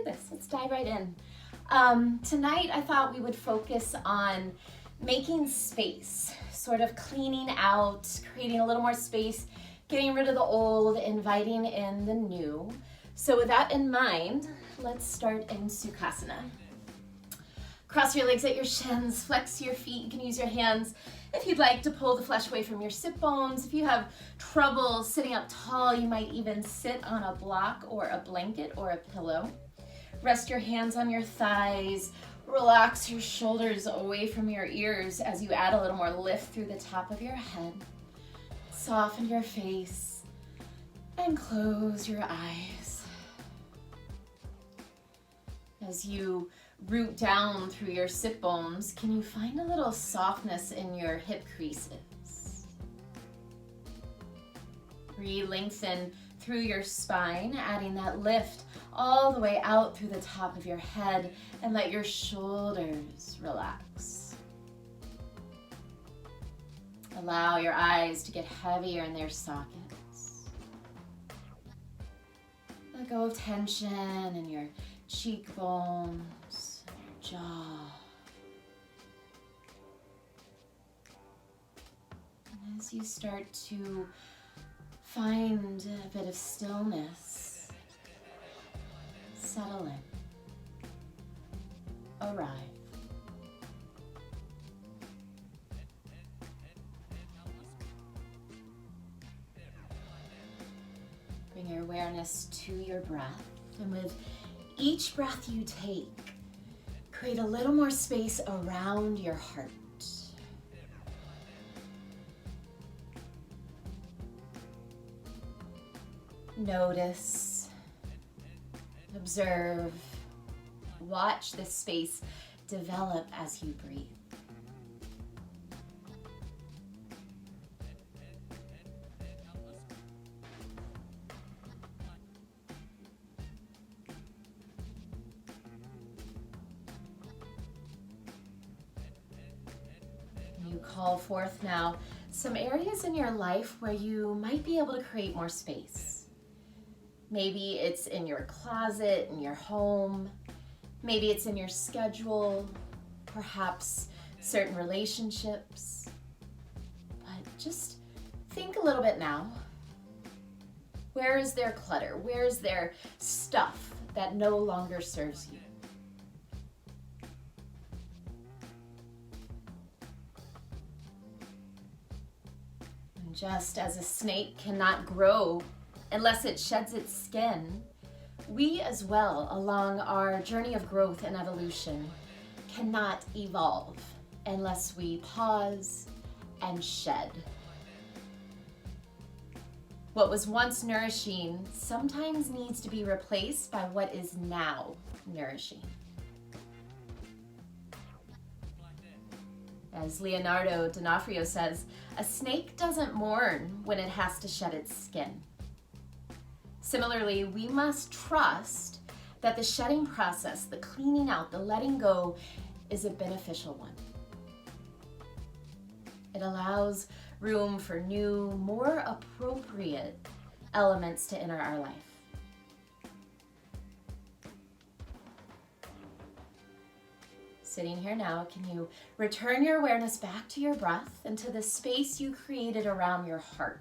do this. Let's dive right in. Tonight I thought we would focus on making space, sort of cleaning out, creating a little more space, getting rid of the old, inviting in the new. So with that in mind, let's start in Sukhasana. Cross your legs at your shins, flex your feet. You can use your hands if you'd like to pull the flesh away from your sit bones. If you have trouble sitting up tall, you might even sit on a block or a blanket or a pillow. Rest your hands on your thighs. Relax your shoulders away from your ears as you add a little more lift through the top of your head. Soften your face and close your eyes. As you root down through your sit bones, can you find a little softness in your hip creases? Re-lengthen through your spine, adding that lift all the way out through the top of your head, and let your shoulders relax. Allow your eyes to get heavier in their sockets. Let go of tension in your cheekbones, your jaw. And as you start to find a bit of stillness, settle in, arrive. Bring your awareness to your breath, and with each breath you take, create a little more space around your heart. Notice, observe, watch this space develop as you breathe. You call forth now some areas in your life where you might be able to create more space. Maybe it's in your closet, in your home. Maybe it's in your schedule, perhaps certain relationships. But just think a little bit now. Where is there clutter? Where is there stuff that no longer serves you? And just as a snake cannot grow unless it sheds its skin, we as well, along our journey of growth and evolution, cannot evolve unless we pause and shed. What was once nourishing sometimes needs to be replaced by what is now nourishing. As Leonardo D'Onofrio says, a snake doesn't mourn when it has to shed its skin. Similarly, we must trust that the shedding process, the cleaning out, the letting go, is a beneficial one. It allows room for new, more appropriate elements to enter our life. Sitting here now, can you return your awareness back to your breath and to the space you created around your heart?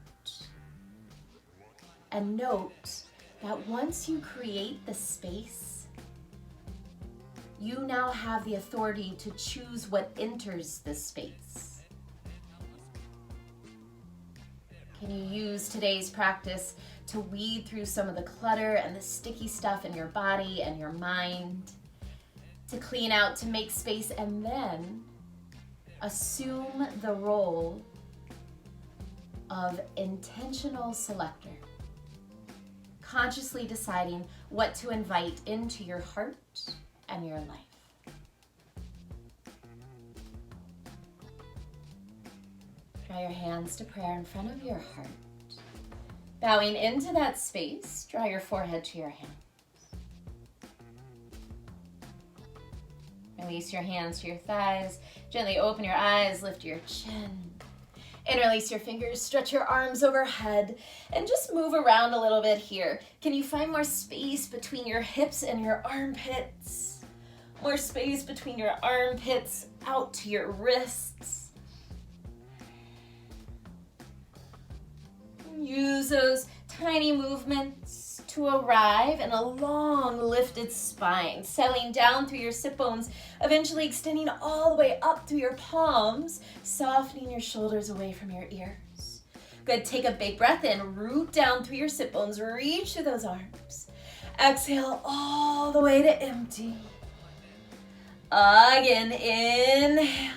And note that once you create the space, you now have the authority to choose what enters the space. Can you use today's practice to weed through some of the clutter and the sticky stuff in your body and your mind, to clean out, to make space, and then assume the role of intentional selector, consciously deciding what to invite into your heart and your life. Draw your hands to prayer in front of your heart. Bowing into that space, draw your forehead to your hands. Release your hands to your thighs. Gently open your eyes, lift your chin. Interlace your fingers, stretch your arms overhead, and just move around a little bit here. Can you find more space between your hips and your armpits? More space between your armpits out to your wrists. Use those tiny movements to arrive in a long lifted spine, settling down through your sit bones, eventually extending all the way up through your palms, softening your shoulders away from your ears. Good, take a big breath in, root down through your sit bones, reach through those arms. Exhale all the way to empty. Again, inhale.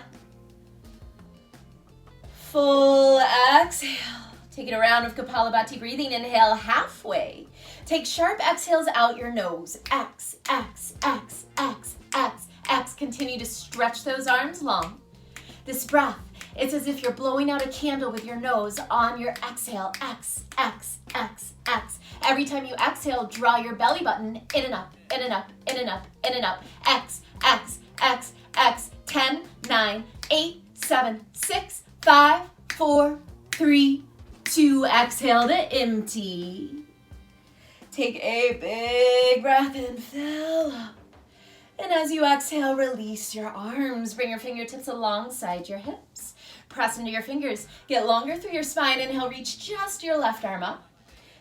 Full exhale. Taking a round of Kapalabhati breathing. Inhale halfway. Take sharp exhales out your nose. X, X, X, X, X, X. Continue to stretch those arms long. This breath, it's as if you're blowing out a candle with your nose on your exhale. X, X, X, X. Every time you exhale, draw your belly button in and up, in and up, in and up, in and up. X, X, X, X. 10, 9, 8, 7, 6, 5, 4, 3, 2. Exhale to empty. Take a big breath in, fill up. And as you exhale, release your arms. Bring your fingertips alongside your hips. Press into your fingers. Get longer through your spine. Inhale, reach just your left arm up.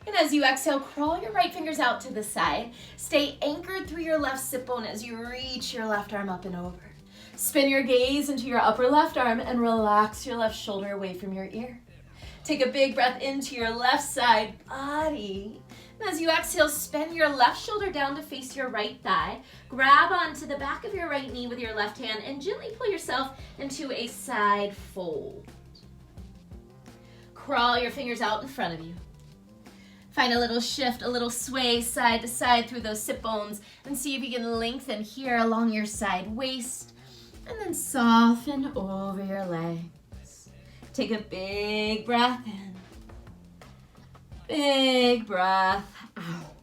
And as you exhale, crawl your right fingers out to the side. Stay anchored through your left sit bone as you reach your left arm up and over. Spin your gaze into your upper left arm and relax your left shoulder away from your ear. Take a big breath into your left side body. And as you exhale, spin your left shoulder down to face your right thigh. Grab onto the back of your right knee with your left hand and gently pull yourself into a side fold. Crawl your fingers out in front of you. Find a little shift, a little sway side to side through those sit bones and see if you can lengthen here along your side waist and then soften over your legs. Take a big breath in. Big breath out.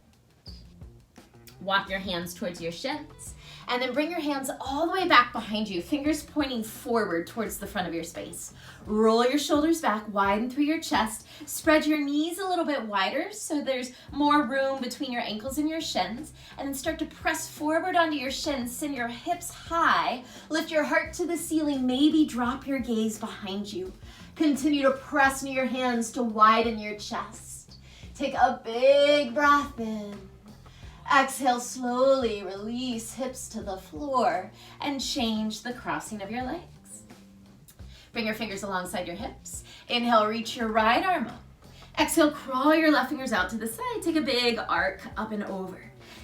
Walk your hands towards your shins and then bring your hands all the way back behind you, fingers pointing forward towards the front of your space. Roll your shoulders back, widen through your chest. Spread your knees a little bit wider so there's more room between your ankles and your shins. And then start to press forward onto your shins. Send your hips high. Lift your heart to the ceiling. Maybe drop your gaze behind you. Continue to press into your hands to widen your chest. Take a big breath in. Exhale, slowly release hips to the floor and change the crossing of your legs. Bring your fingers alongside your hips. Inhale, reach your right arm up. Exhale, crawl your left fingers out to the side. Take a big arc up and over.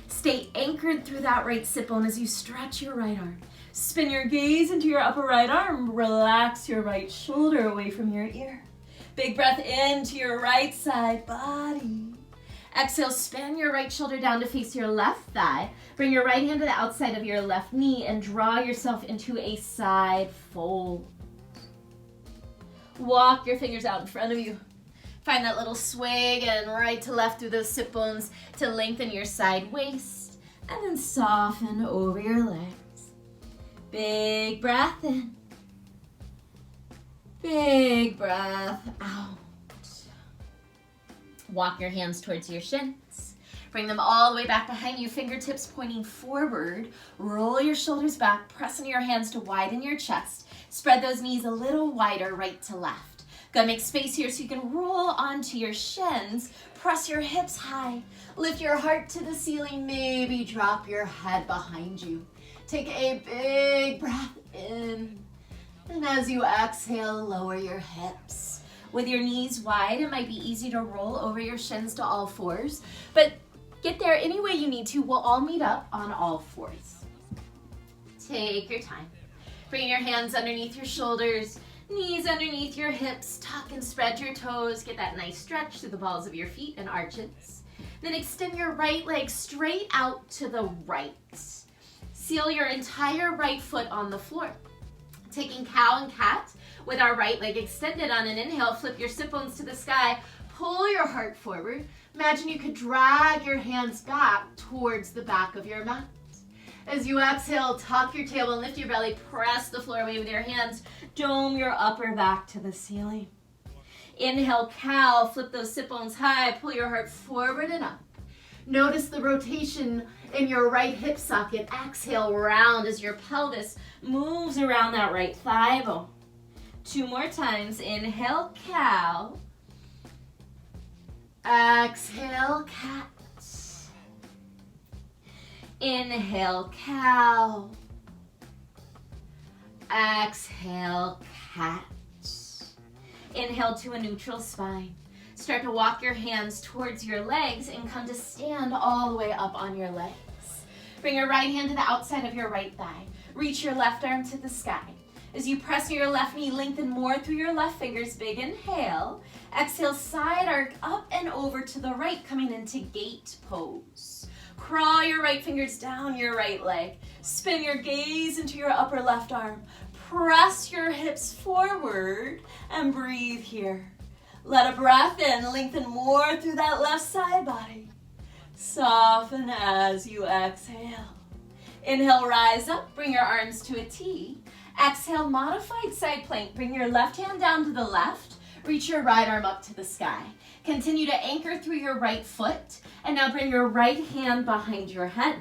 Stay anchored through that right sit bone as you stretch your right arm. Spin your gaze into your upper right arm. Relax your right shoulder away from your ear. Big breath into your right side body. Exhale, spin your right shoulder down to face your left thigh. Bring your right hand to the outside of your left knee and draw yourself into a side fold. Walk your fingers out in front of you. Find that little sway again, right to left through those sit bones to lengthen your side waist. And then soften over your legs. Big breath in. Big breath out. Walk your hands towards your shins. Bring them all the way back behind you, fingertips pointing forward. Roll your shoulders back, press into your hands to widen your chest. Spread those knees a little wider right to left. Gotta make space here so you can roll onto your shins. Press your hips high. Lift your heart to the ceiling. Maybe drop your head behind you. Take a big breath in. And as you exhale, lower your hips. With your knees wide, it might be easy to roll over your shins to all fours, but get there any way you need to. We'll all meet up on all fours. Take your time. Bring your hands underneath your shoulders, knees underneath your hips, tuck and spread your toes. Get that nice stretch through the balls of your feet and arches. Then extend your right leg straight out to the right. Seal your entire right foot on the floor. Taking cow and cat with our right leg extended on an inhale, flip your sit bones to the sky, pull your heart forward. Imagine you could drag your hands back towards the back of your mat. As you exhale, tuck your tailbone, lift your belly, press the floor away with your hands, dome your upper back to the ceiling. Inhale, cow, flip those sit bones high, pull your heart forward and up. Notice the rotation in your right hip socket. Exhale, round as your pelvis moves around that right thigh bone. 2 more times. Inhale, cow. Exhale, cat. Inhale, cow. Exhale, cat. Inhale to a neutral spine. Start to walk your hands towards your legs and come to stand all the way up on your legs. Bring your right hand to the outside of your right thigh. Reach your left arm to the sky. As you press your left knee, lengthen more through your left fingers. Big inhale. Exhale, side arc up and over to the right, coming into gate pose. Crawl your right fingers down your right leg. Spin your gaze into your upper left arm. Press your hips forward and breathe here. Let a breath in, lengthen more through that left side body. Soften as you exhale. Inhale, rise up, bring your arms to a T. Exhale, modified side plank. Bring your left hand down to the left. Reach your right arm up to the sky. Continue to anchor through your right foot. And now bring your right hand behind your head.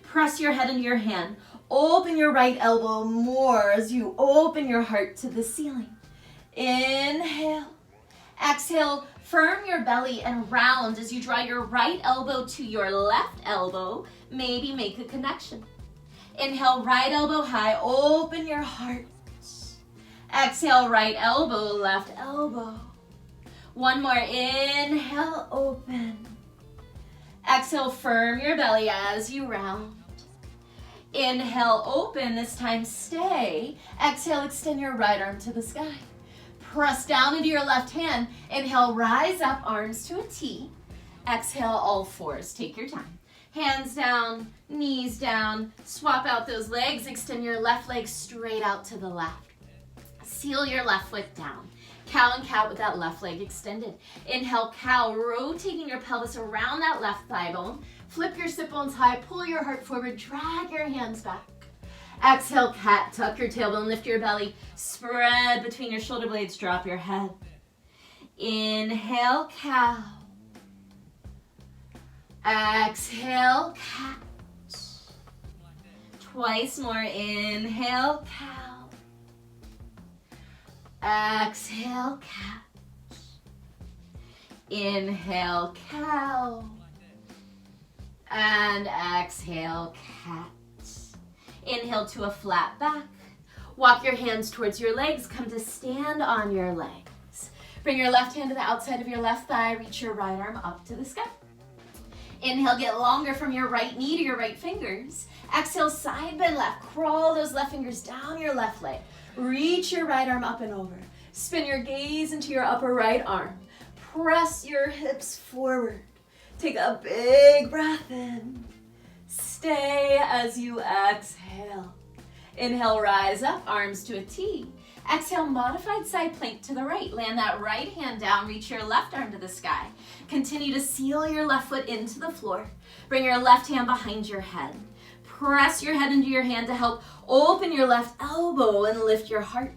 Press your head into your hand. Open your right elbow more as you open your heart to the ceiling. Inhale. Exhale, firm your belly and round as you draw your right elbow to your left elbow. Maybe make a connection. Inhale, right elbow high, open your heart. Exhale, right elbow, left elbow. One more, inhale, open. Exhale, firm your belly as you round. Inhale, open, this time stay. Exhale, extend your right arm to the sky. Press down into your left hand. Inhale, rise up, arms to a T. Exhale, all fours. Take your time. Hands down, knees down. Swap out those legs. Extend your left leg straight out to the left. Seal your left foot down. Cow and cat with that left leg extended. Inhale, cow, rotating your pelvis around that left thigh bone. Flip your sit bones high, pull your heart forward, drag your hands back. Exhale, cat, tuck your tailbone, lift your belly, spread between your shoulder blades, drop your head. Inhale, cow. Exhale, cat. Twice more, inhale, cow. Exhale, cat. Inhale, cow. And exhale, cat. Inhale to a flat back. Walk your hands towards your legs. Come to stand on your legs. Bring your left hand to the outside of your left thigh. Reach your right arm up to the sky. Inhale, get longer from your right knee to your right fingers. Exhale, side bend left. Crawl those left fingers down your left leg. Reach your right arm up and over. Spin your gaze into your upper right arm. Press your hips forward. Take a big breath in. Stay as you exhale. Inhale, rise up, arms to a T. Exhale, modified side plank to the right. Land that right hand down, reach your left arm to the sky. Continue to seal your left foot into the floor. Bring your left hand behind your head. Press your head into your hand to help open your left elbow and lift your heart.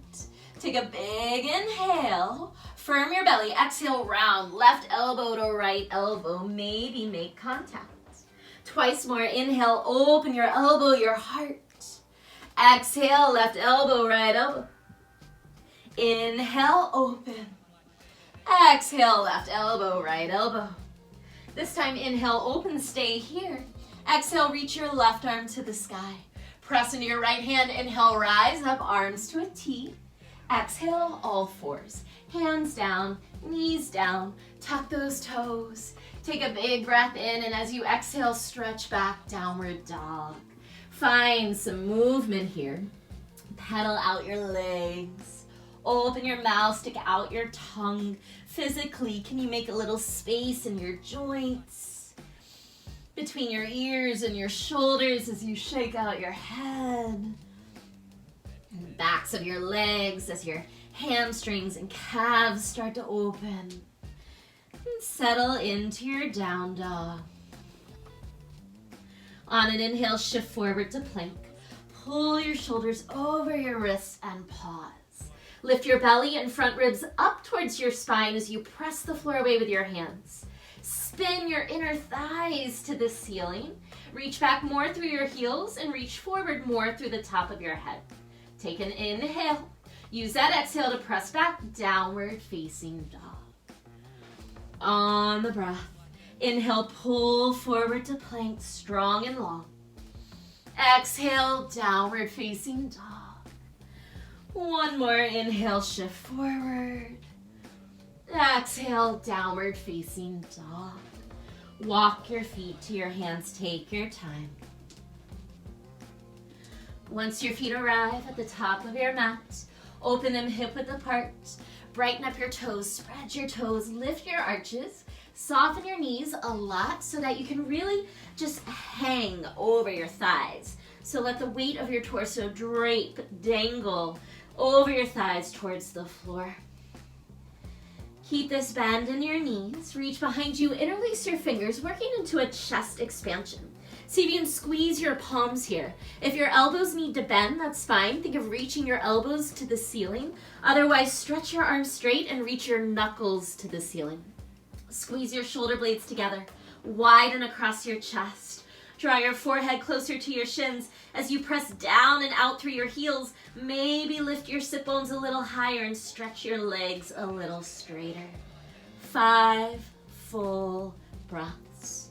Take a big inhale. Firm your belly. Exhale, round. Left elbow to right elbow. Maybe make contact. Twice more. Inhale, open your elbow, your heart. Exhale, left elbow, right elbow. Inhale, open. Exhale, left elbow, right elbow. This time, inhale, open, stay here. Exhale, reach your left arm to the sky. Press into your right hand. Inhale, rise up, arms to a T. Exhale, all fours. Hands down, knees down. Tuck those toes. Take a big breath in, and as you exhale, stretch back, downward dog. Find some movement here. Pedal out your legs. Open your mouth, stick out your tongue. Physically, can you make a little space in your joints? Between your ears and your shoulders as you shake out your head. And the backs of your legs as your hamstrings and calves start to open. And settle into your down dog. On an inhale, shift forward to plank. Pull your shoulders over your wrists and pause. Lift your belly and front ribs up towards your spine as you press the floor away with your hands. Spin your inner thighs to the ceiling. Reach back more through your heels and reach forward more through the top of your head. Take an inhale. Use that exhale to press back, downward facing dog. On the breath, inhale, pull forward to plank, strong and long. Exhale, downward facing dog. One more inhale, shift forward. Exhale, downward facing dog. Walk your feet to your hands, take your time. Once your feet arrive at the top of your mat, open them hip width apart. Brighten up your toes, spread your toes, lift your arches. Soften your knees a lot so that you can really just hang over your thighs. So let the weight of your torso drape, dangle over your thighs towards the floor. Keep this bend in your knees. Reach behind you, interlace your fingers, working into a chest expansion. See if you can squeeze your palms here. If your elbows need to bend, that's fine. Think of reaching your elbows to the ceiling. Otherwise, stretch your arms straight and reach your knuckles to the ceiling. Squeeze your shoulder blades together. Widen across your chest. Draw your forehead closer to your shins as you press down and out through your heels. Maybe lift your sit bones a little higher and stretch your legs a little straighter. 5 full breaths.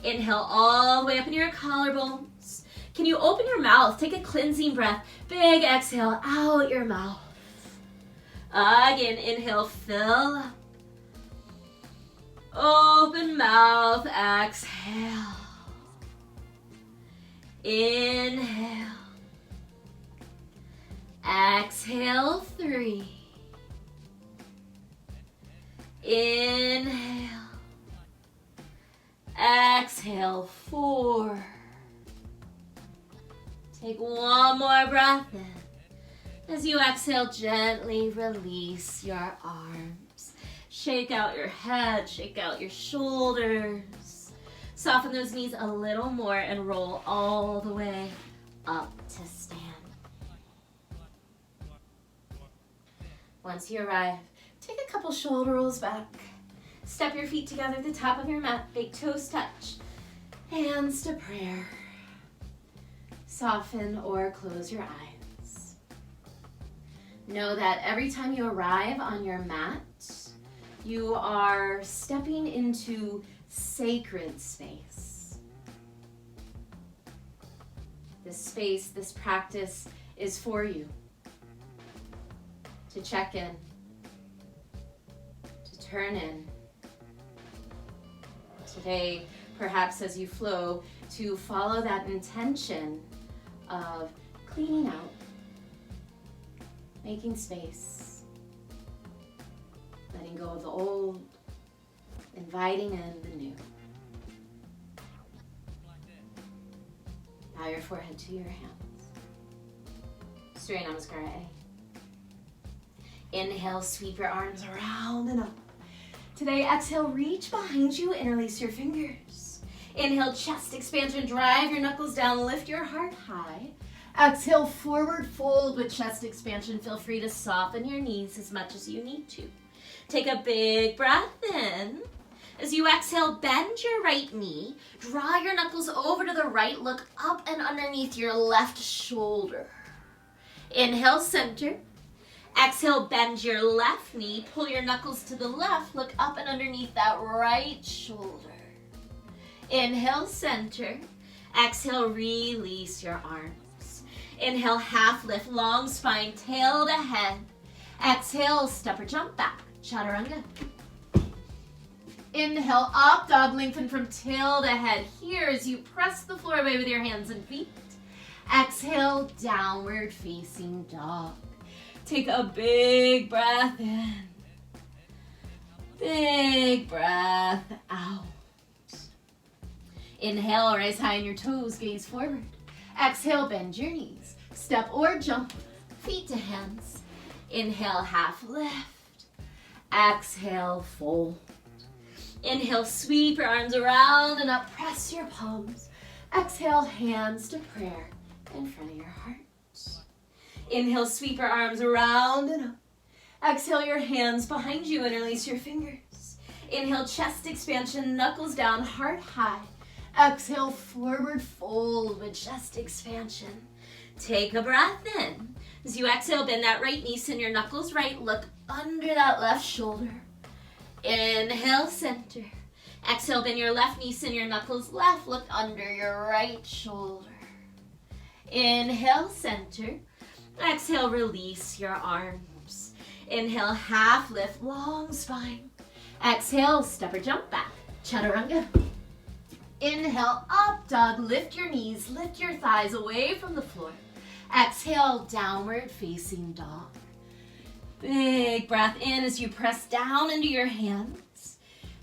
Inhale all the way up into your collarbones. Can you open your mouth? Take a cleansing breath. Big exhale out your mouth. Again, inhale, fill up. Open mouth, exhale. Inhale. Exhale, 3. Inhale. Exhale, 4. Take one more breath in. As you exhale, gently release your arms. Shake out your head, shake out your shoulders. Soften those knees a little more and roll all the way up to stand. Once you arrive, take a couple shoulder rolls back. Step your feet together at the top of your mat. Big toes touch. Hands to prayer. Soften or close your eyes. Know that every time you arrive on your mat, you are stepping into sacred space. This space, this practice is for you to check in, to turn in. Today, perhaps as you flow, to follow that intention of cleaning out, making space, letting go of the old, inviting in the new. Bow your forehead to your hands. Surya Namaskara A. Inhale, sweep your arms around and up. Today, exhale, reach behind you, interlace your fingers. Inhale, chest expansion, drive your knuckles down, lift your heart high. Exhale, forward fold with chest expansion. Feel free to soften your knees as much as you need to. Take a big breath in. As you exhale, bend your right knee. Draw your knuckles over to the right. Look up and underneath your left shoulder. Inhale, center. Exhale, bend your left knee. Pull your knuckles to the left. Look up and underneath that right shoulder. Inhale, center. Exhale, release your arms. Inhale, half lift, long spine, tail to head. Exhale, step or jump back. Chaturanga. Inhale, up dog, lengthen from tail to head. Here as you press the floor away with your hands and feet. Exhale, downward facing dog. Take a big breath in. Big breath out. Inhale, rise high on your toes, gaze forward. Exhale, bend your knees. Step or jump, feet to hands. Inhale, half lift. Exhale, fold. Inhale, sweep your arms around and up, press your palms. Exhale, hands to prayer in front of your heart. Inhale, sweep your arms around and up. Exhale your hands behind you, interlace your fingers. Inhale, chest expansion, knuckles down, heart high. Exhale, forward fold with chest expansion. Take a breath in. As you exhale, bend that right knee, send your knuckles right, look under that left shoulder. Inhale, center. Exhale, bend your left knee, send your knuckles left, look under your right shoulder. Inhale, center. Exhale, release your arms. Inhale, half lift, long spine. Exhale, step or jump back, chaturanga. Inhale, up dog, lift your knees, lift your thighs away from the floor. Exhale, downward facing dog. Big breath in as you press down into your hands.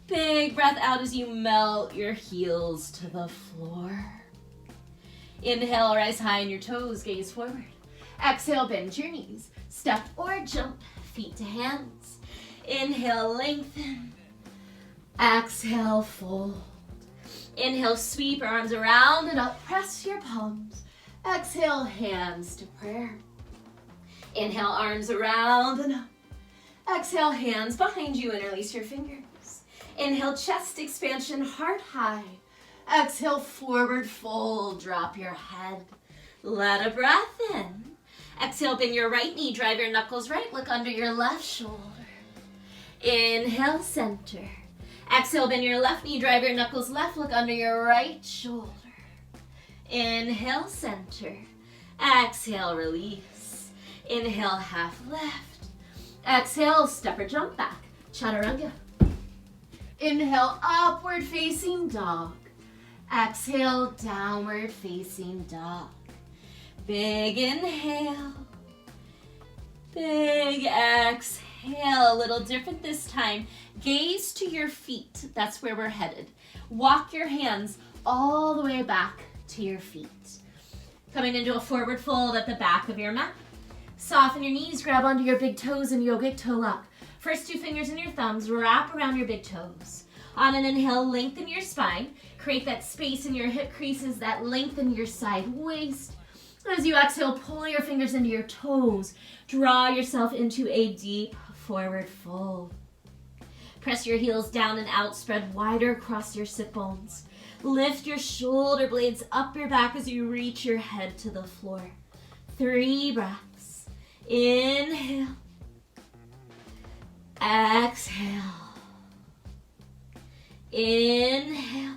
Big breath out as you melt your heels to the floor. Inhale, rise high on your toes, gaze forward. Exhale, bend your knees. Step or jump, feet to hands. Inhale, lengthen. Exhale, fold. Inhale, sweep arms around and up, press your palms. Exhale, hands to prayer. Inhale, arms around and up. Exhale, hands behind you, interlace your fingers. Inhale, chest expansion, heart high. Exhale, forward fold, drop your head. Let a breath in. Exhale, bend your right knee, drive your knuckles right, look under your left shoulder. Inhale, center. Exhale, bend your left knee, drive your knuckles left, look under your right shoulder. Inhale, center. Exhale, release. Inhale, half lift. Exhale, step or jump back, chaturanga. Inhale, upward facing dog. Exhale, downward facing dog. Big inhale. Big exhale. A little different this time. Gaze to your feet. That's where we're headed. Walk your hands all the way back to your feet. Coming into a forward fold at the back of your mat. Soften your knees, grab onto your big toes in yogic toe lock. First two fingers and your thumbs wrap around your big toes. On an inhale, lengthen your spine. Create that space in your hip creases that lengthen your side waist. As you exhale, pull your fingers into your toes. Draw yourself into a deep forward fold. Press your heels down and out, spread wider across your sit bones. Lift your shoulder blades up your back as you reach your head to the floor. 3 breaths. Inhale. Exhale. Inhale.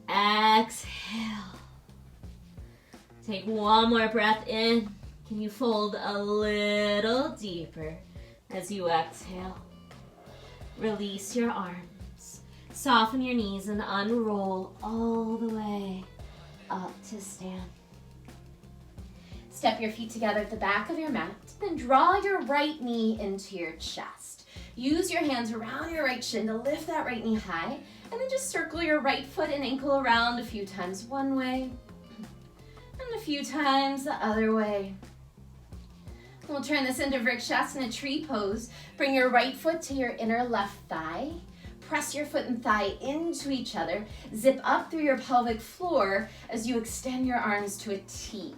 Exhale. Take one more breath in. Can you fold a little deeper as you exhale? Release your arms. Soften your knees and unroll all the way up to stand. Step your feet together at the back of your mat. Then draw your right knee into your chest. Use your hands around your right shin to lift that right knee high. And then just circle your right foot and ankle around a few times one way. And a few times the other way. We'll turn this into Vrikshasana tree pose. Bring your right foot to your inner left thigh. Press your foot and thigh into each other. Zip up through your pelvic floor as you extend your arms to a T.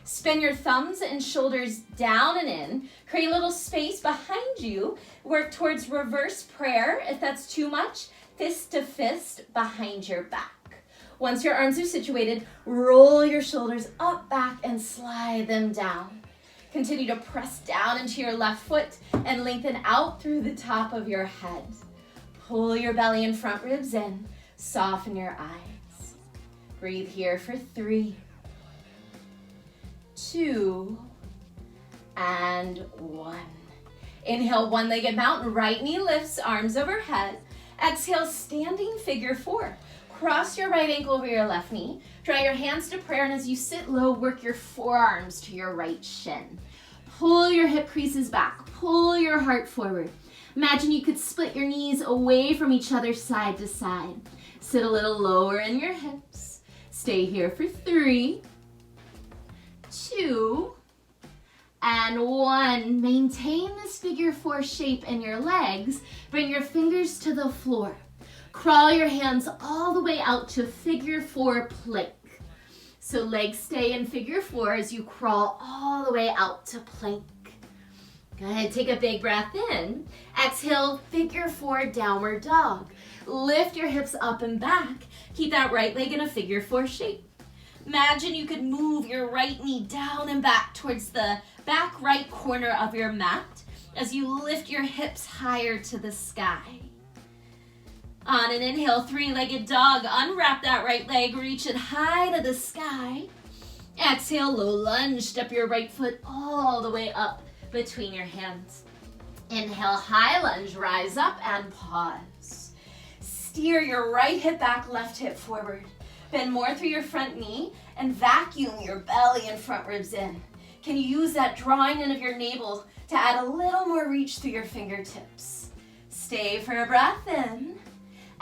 Spin your thumbs and shoulders down and in. Create a little space behind you. Work towards reverse prayer. If that's too much, fist to fist behind your back. Once your arms are situated, roll your shoulders up, back, and slide them down. Continue to press down into your left foot and lengthen out through the top of your head. Pull your belly and front ribs in. Soften your eyes. Breathe here for 3, 2, and 1. Inhale, one-legged mountain. Right knee lifts, arms overhead. Exhale, standing figure 4. Cross your right ankle over your left knee. Draw your hands to prayer, and as you sit low, work your forearms to your right shin. Pull your hip creases back. Pull your heart forward. Imagine you could split your knees away from each other side to side. Sit a little lower in your hips. Stay here for 3, 2, and 1. Maintain this figure 4 shape in your legs. Bring your fingers to the floor. Crawl your hands all the way out to figure 4 plank. So legs stay in figure 4 as you crawl all the way out to plank. Good, take a big breath in. Exhale, figure 4 downward dog. Lift your hips up and back. Keep that right leg in a figure 4 shape. Imagine you could move your right knee down and back towards the back right corner of your mat as you lift your hips higher to the sky. On an inhale, 3-legged dog. Unwrap that right leg, reach it high to the sky. Exhale, low lunge. Step your right foot all the way up between your hands. Inhale, high lunge, rise up and pause. Steer your right hip back, left hip forward. Bend more through your front knee and vacuum your belly and front ribs in. Can you use that drawing in of your navel to add a little more reach through your fingertips? Stay for a breath in.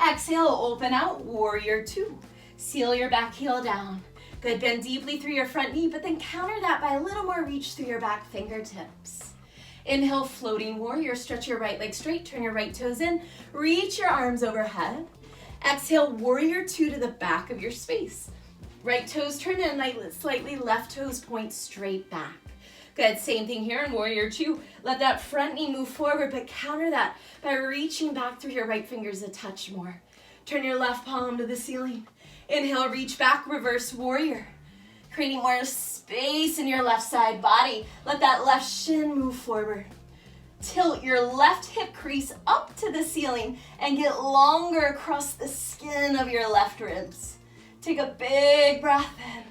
Exhale, open out, warrior 2. Seal your back heel down. Good, bend deeply through your front knee, but then counter that by a little more reach through your back fingertips. Inhale, floating warrior. Stretch your right leg straight, turn your right toes in, reach your arms overhead. Exhale, warrior 2 to the back of your space. Right toes turn in, slightly left toes point straight back. Good, same thing here in warrior 2. Let that front knee move forward, but counter that by reaching back through your right fingers a touch more. Turn your left palm to the ceiling. Inhale, reach back, reverse warrior. Creating more space in your left side body. Let that left shin move forward. Tilt your left hip crease up to the ceiling and get longer across the skin of your left ribs. Take a big breath in.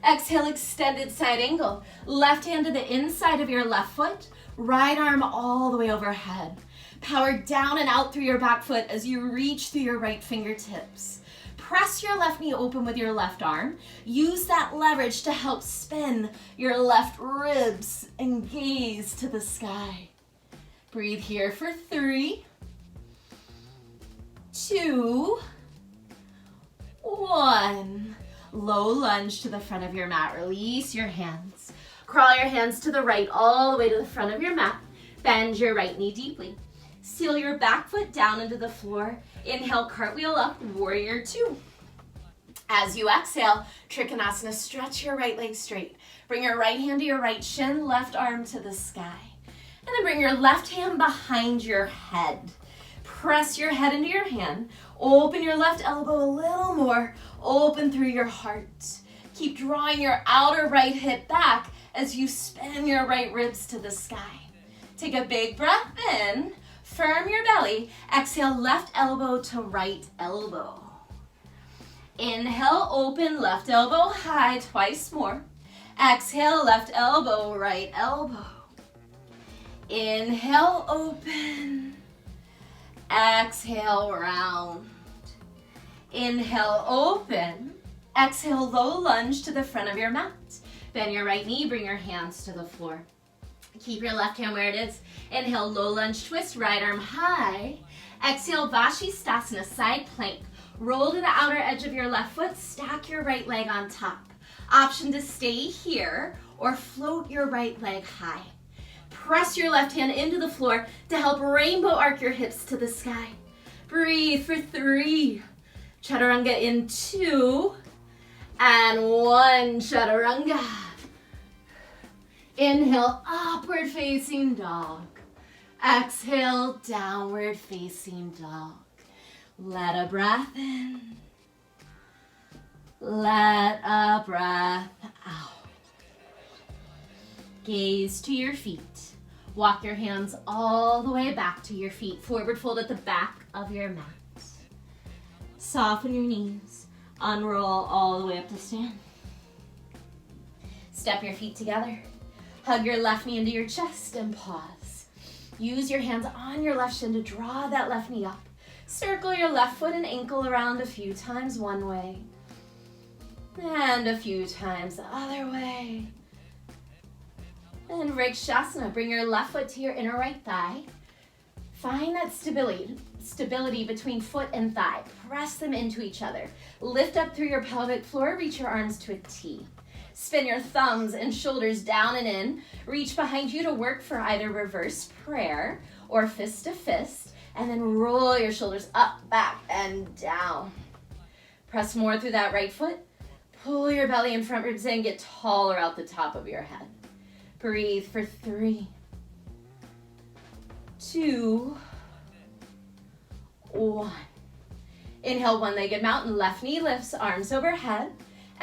Exhale, extended side angle. Left hand to the inside of your left foot. Right arm all the way overhead. Power down and out through your back foot as you reach through your right fingertips. Press your left knee open with your left arm. Use that leverage to help spin your left ribs and gaze to the sky. Breathe here for 3, 2, 1. Low lunge to the front of your mat. Release your hands. Crawl your hands to the right all the way to the front of your mat. Bend your right knee deeply. Seal your back foot down into the floor. Inhale, cartwheel up, warrior 2. As you exhale, Trikonasana, stretch your right leg straight. Bring your right hand to your right shin, left arm to the sky. And then bring your left hand behind your head. Press your head into your hand. Open your left elbow a little more. Open through your heart. Keep drawing your outer right hip back as you spin your right ribs to the sky. Take a big breath in. Firm your belly. Exhale, left elbow to right elbow. Inhale, open, left elbow high, twice more. Exhale, left elbow, right elbow. Inhale, open. Exhale, round. Inhale, open. Exhale, low lunge to the front of your mat. Bend your right knee, bring your hands to the floor. Keep your left hand where it is. Inhale, low lunge twist, right arm high. Exhale, Vashisthasana, side plank. Roll to the outer edge of your left foot, stack your right leg on top. Option to stay here or float your right leg high. Press your left hand into the floor to help rainbow arc your hips to the sky. Breathe for 3. Chaturanga in 2 and 1. Chaturanga. Inhale, upward facing dog. Exhale, downward facing dog. Let a breath in. Let a breath out. Gaze to your feet. Walk your hands all the way back to your feet. Forward fold at the back of your mat. Soften your knees. Unroll all the way up to stand. Step your feet together. Hug your left knee into your chest and pause. Use your hands on your left shin to draw that left knee up. Circle your left foot and ankle around a few times one way. And a few times the other way. And Vrikshasana, bring your left foot to your inner right thigh. Find that stability between foot and thigh. Press them into each other. Lift up through your pelvic floor, reach your arms to a T. Spin your thumbs and shoulders down and in. Reach behind you to work for either reverse prayer or fist to fist. And then roll your shoulders up, back, and down. Press more through that right foot. Pull your belly and front ribs in. Get taller out the top of your head. Breathe for 3, 2, 1. Inhale, one-legged mountain, left knee lifts, arms overhead.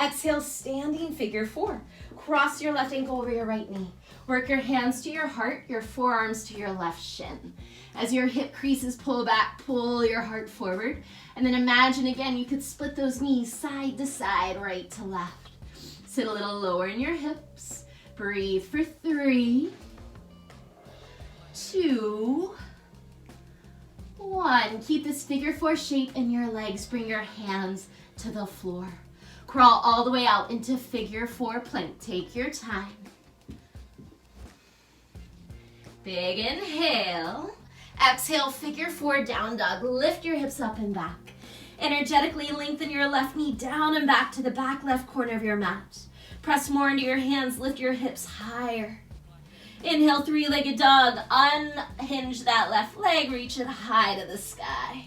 Exhale, standing figure 4. Cross your left ankle over your right knee. Work your hands to your heart, your forearms to your left shin. As your hip creases pull back, pull your heart forward. And then imagine again, you could split those knees side to side, right to left. Sit a little lower in your hips. Breathe for 3, 2, 1. Keep this figure 4 shape in your legs. Bring your hands to the floor. Crawl all the way out into figure 4 plank. Take your time. Big inhale. Exhale, figure 4 down dog. Lift your hips up and back. Energetically lengthen your left knee down and back to the back left corner of your mat. Press more into your hands. Lift your hips higher. Inhale, three-legged dog. Unhinge that left leg. Reach it high to the sky.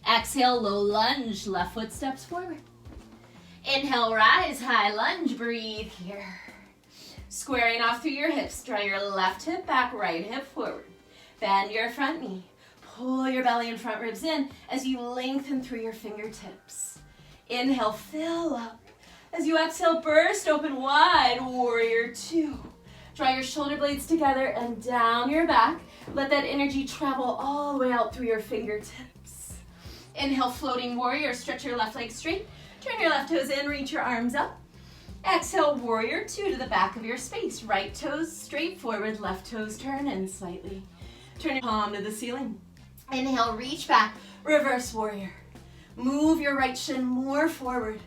Exhale, low lunge. Left foot steps forward. Inhale, rise, high lunge. Breathe here. Squaring off through your hips. Draw your left hip back, right hip forward. Bend your front knee. Pull your belly and front ribs in as you lengthen through your fingertips. Inhale, fill up. As you exhale, burst open wide, warrior 2. Draw your shoulder blades together and down your back. Let that energy travel all the way out through your fingertips. Inhale, floating warrior. Stretch your left leg straight. Turn your left toes in, reach your arms up. Exhale, warrior 2 to the back of your space. Right toes straight forward, left toes turn in slightly. Turn your palm to the ceiling. Inhale, reach back, reverse warrior. Move your right shin more forward.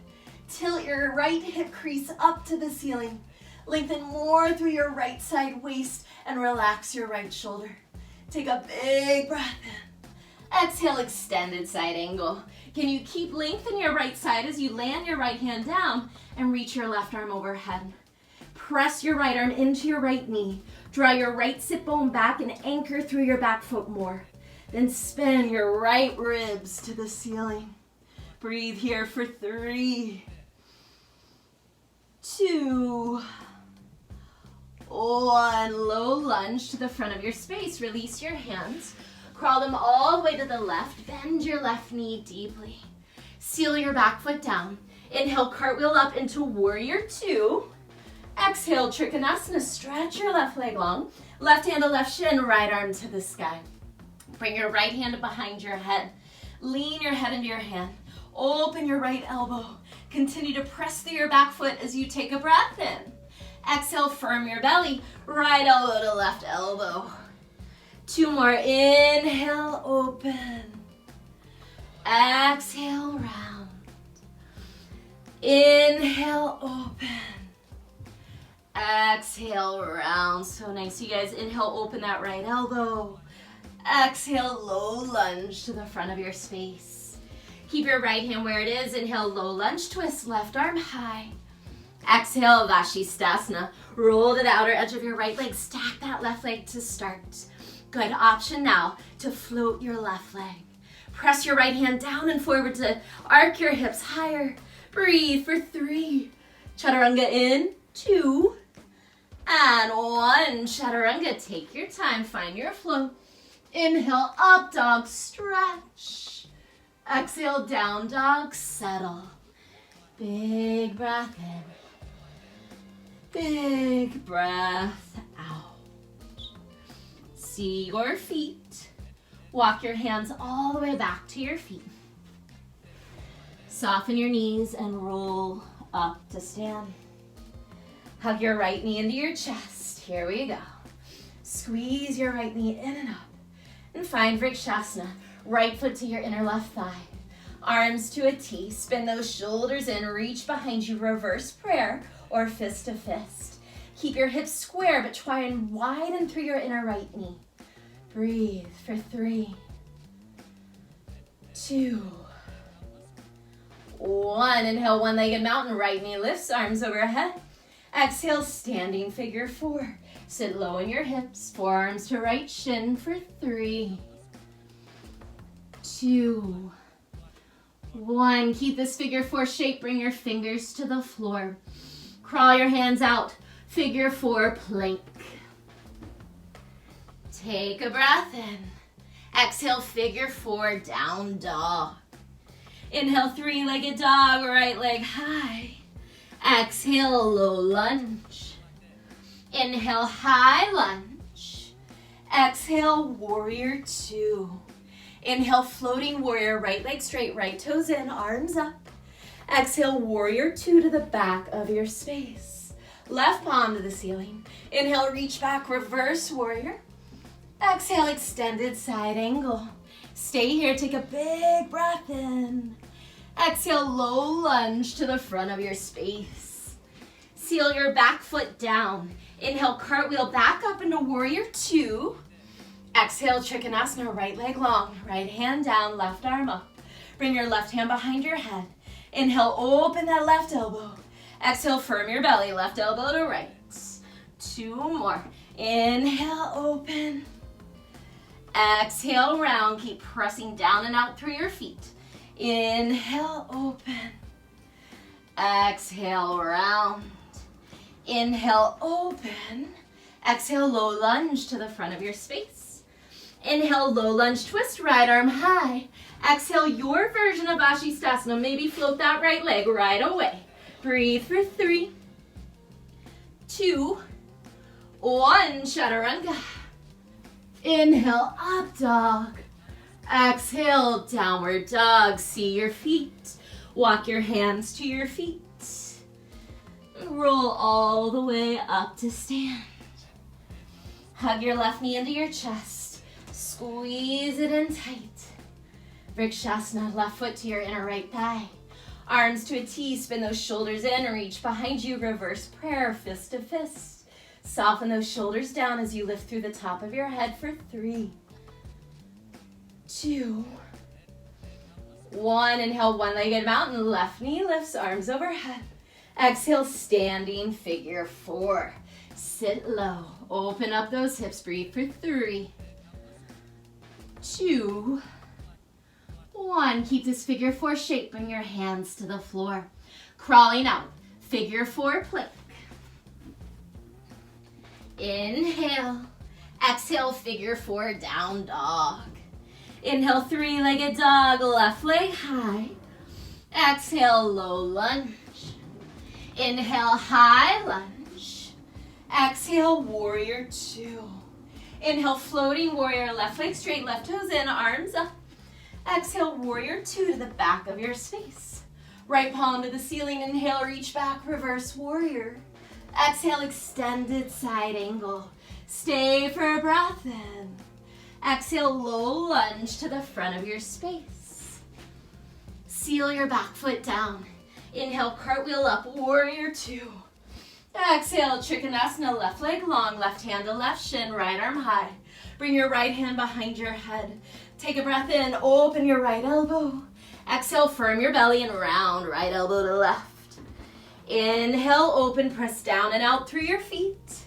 Tilt your right hip crease up to the ceiling. Lengthen more through your right side waist and relax your right shoulder. Take a big breath in. Exhale, extended side angle. Can you keep length in your right side as you land your right hand down and reach your left arm overhead? Press your right arm into your right knee. Draw your right sit bone back and anchor through your back foot more. Then spin your right ribs to the ceiling. Breathe here for 3, 2, 1. Low lunge to the front of your space. Release your hands. Crawl them all the way to the left. Bend your left knee deeply. Seal your back foot down. Inhale, cartwheel up into warrior 2. Exhale, Trikonasana. Stretch your left leg long. Left hand to left shin, right arm to the sky. Bring your right hand behind your head. Lean your head into your hand. Open your right elbow. Continue to press through your back foot as you take a breath in. Exhale, firm your belly. Right elbow to left elbow. 2 more. Inhale, open. Exhale, round. Inhale, open. Exhale, round. So nice, you guys. Inhale, open that right elbow. Exhale, low lunge to the front of your space. Keep your right hand where it is. Inhale, low lunge twist, left arm high. Exhale, Vashisthasana. Roll to the outer edge of your right leg. Stack that left leg to start. Good option now to float your left leg. Press your right hand down and forward to arc your hips higher. Breathe for 3. Chaturanga in, 2, and 1. Chaturanga, take your time, find your flow. Inhale, up dog, stretch. Exhale, down dog, settle. Big breath in. Big breath out. See your feet. Walk your hands all the way back to your feet. Soften your knees and roll up to stand. Hug your right knee into your chest. Here we go. Squeeze your right knee in and up. And find Vrikshasana. Right foot to your inner left thigh. Arms to a T. Spin those shoulders in. Reach behind you. Reverse prayer or fist to fist. Keep your hips square, but try and widen through your inner right knee. Breathe for 3, 2, 1. Inhale, one-legged mountain. Right knee lifts, arms overhead. Exhale, standing figure 4. Sit low in your hips, forearms to right shin for 3, 2, 1. Keep this figure 4 shape. Bring your fingers to the floor. Crawl your hands out. Figure 4 plank. Take a breath in. Exhale, figure 4, down dog. Inhale, 3-legged dog, right leg high. Exhale, low lunge. Inhale, high lunge. Exhale, warrior 2. Inhale, floating warrior, right leg straight, right toes in, arms up. Exhale, warrior 2 to the back of your space. Left palm to the ceiling. Inhale, reach back, reverse warrior. Exhale, extended side angle. Stay here, take a big breath in. Exhale, low lunge to the front of your space. Seal your back foot down. Inhale, cartwheel back up into warrior 2. Exhale, Trikonasana, right leg long, right hand down, left arm up. Bring your left hand behind your head. Inhale, open that left elbow. Exhale, firm your belly, left elbow to right. 2 more. Inhale, open. Exhale, round. Keep pressing down and out through your feet. Inhale, open. Exhale, round. Inhale, open. Exhale, low lunge to the front of your space. Inhale, low lunge twist, right arm high. Exhale, your version of Ashistasana. Maybe float that right leg right away. Breathe for 3, 2, 1, Chaturanga. Inhale, up dog. Exhale, downward dog. See your feet. Walk your hands to your feet. Roll all the way up to stand. Hug your left knee into your chest. Squeeze it in tight. Vrikshasana, left foot to your inner right thigh. Arms to a T, spin those shoulders in, reach behind you, reverse prayer, fist to fist. Soften those shoulders down as you lift through the top of your head for 3, 2, 1. Inhale, one-legged mountain, left knee lifts, arms overhead. Exhale, standing figure 4. Sit low, open up those hips, breathe for 3, 2, 1. Keep this figure 4 shape, bring your hands to the floor. Crawling out, figure 4 plank. Inhale, exhale, figure 4, down dog. Inhale, 3-legged dog, left leg high. Exhale, low lunge. Inhale, high lunge. Exhale, warrior 2. Inhale, floating warrior, left leg straight, left toes in, arms up. Exhale, warrior 2 to the back of your space. Right palm to the ceiling, inhale, reach back, reverse warrior. Exhale, extended side angle. Stay for a breath in. Exhale, low lunge to the front of your space. Seal your back foot down. Inhale, cartwheel up, warrior 2. Exhale, Trikonasana, left leg long, left hand to left shin, right arm high. Bring your right hand behind your head. Take a breath in, open your right elbow. Exhale, firm your belly and round, right elbow to left. Inhale, open, press down and out through your feet.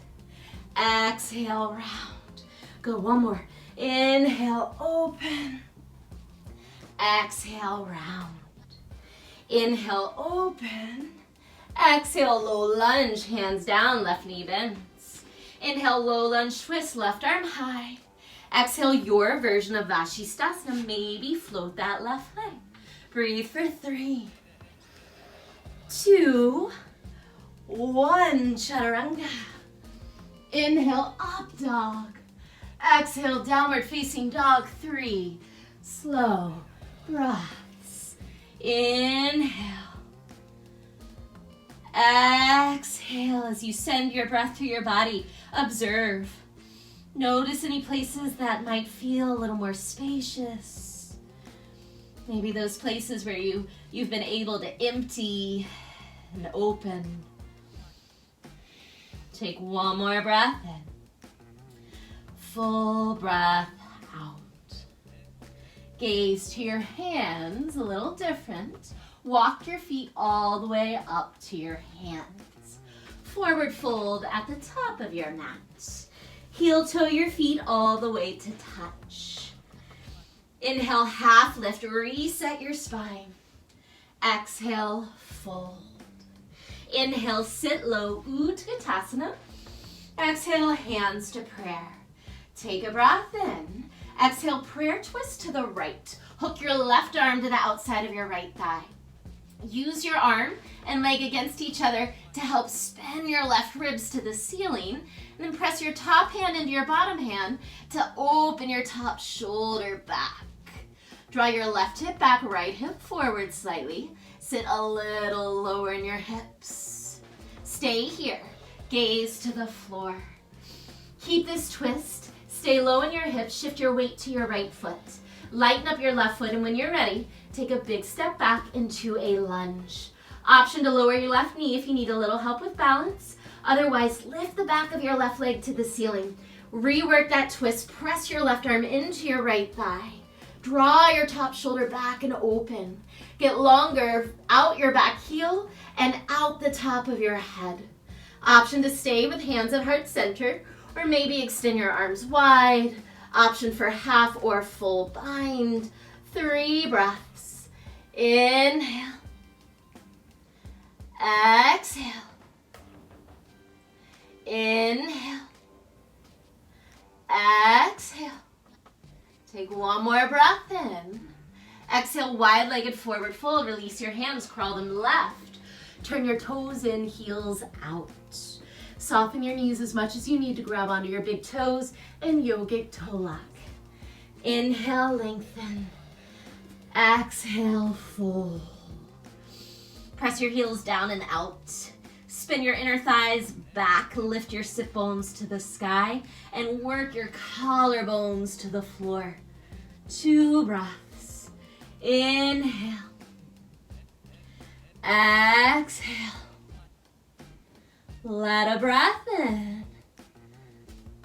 Exhale, round. Go, 1 more. Inhale, open. Exhale, round. Inhale, open. Exhale, low lunge, hands down, left knee bends. Inhale, low lunge twist, left arm high. Exhale, your version of Vashisthasana. Maybe float that left leg. Breathe for 3, 2, 1, Chaturanga. Inhale, up dog. Exhale, downward facing dog. 3 slow breaths. Inhale. Exhale as you send your breath through your body. Observe. Notice any places that might feel a little more spacious. Maybe those places where you've been able to empty and open. Take 1 more breath in. Full breath out. Gaze to your hands, a little different. Walk your feet all the way up to your hands. Forward fold at the top of your mat. Heel toe your feet all the way to touch. Inhale, half lift, reset your spine. Exhale, fold. Inhale, sit low, Utkatasana. Exhale, hands to prayer. Take a breath in. Exhale, prayer twist to the right. Hook your left arm to the outside of your right thigh. Use your arm and leg against each other to help spin your left ribs to the ceiling. And then press your top hand into your bottom hand to open your top shoulder back. Draw your left hip back, right hip forward slightly. Sit a little lower in your hips. Stay here. Gaze to the floor. Keep this twist. Stay low in your hips. Shift your weight to your right foot. Lighten up your left foot, and when you're ready, take a big step back into a lunge. Option to lower your left knee if you need a little help with balance. Otherwise, lift the back of your left leg to the ceiling. Rework that twist. Press your left arm into your right thigh. Draw your top shoulder back and open. Get longer out your back heel and out the top of your head. Option to stay with hands at heart center, or maybe extend your arms wide. Option for half or full bind. 3 breaths. Inhale. Exhale. Inhale. Exhale. Take one more breath in. Exhale, wide-legged forward fold. Release your hands, crawl them left. Turn your toes in, heels out. Soften your knees as much as you need to grab onto your big toes and yogic toe lock. Inhale, lengthen. Exhale, fold. Press your heels down and out. Spin your inner thighs back, lift your sit bones to the sky, and work your collarbones to the floor. 2 breaths. Inhale. Exhale. Let a breath in.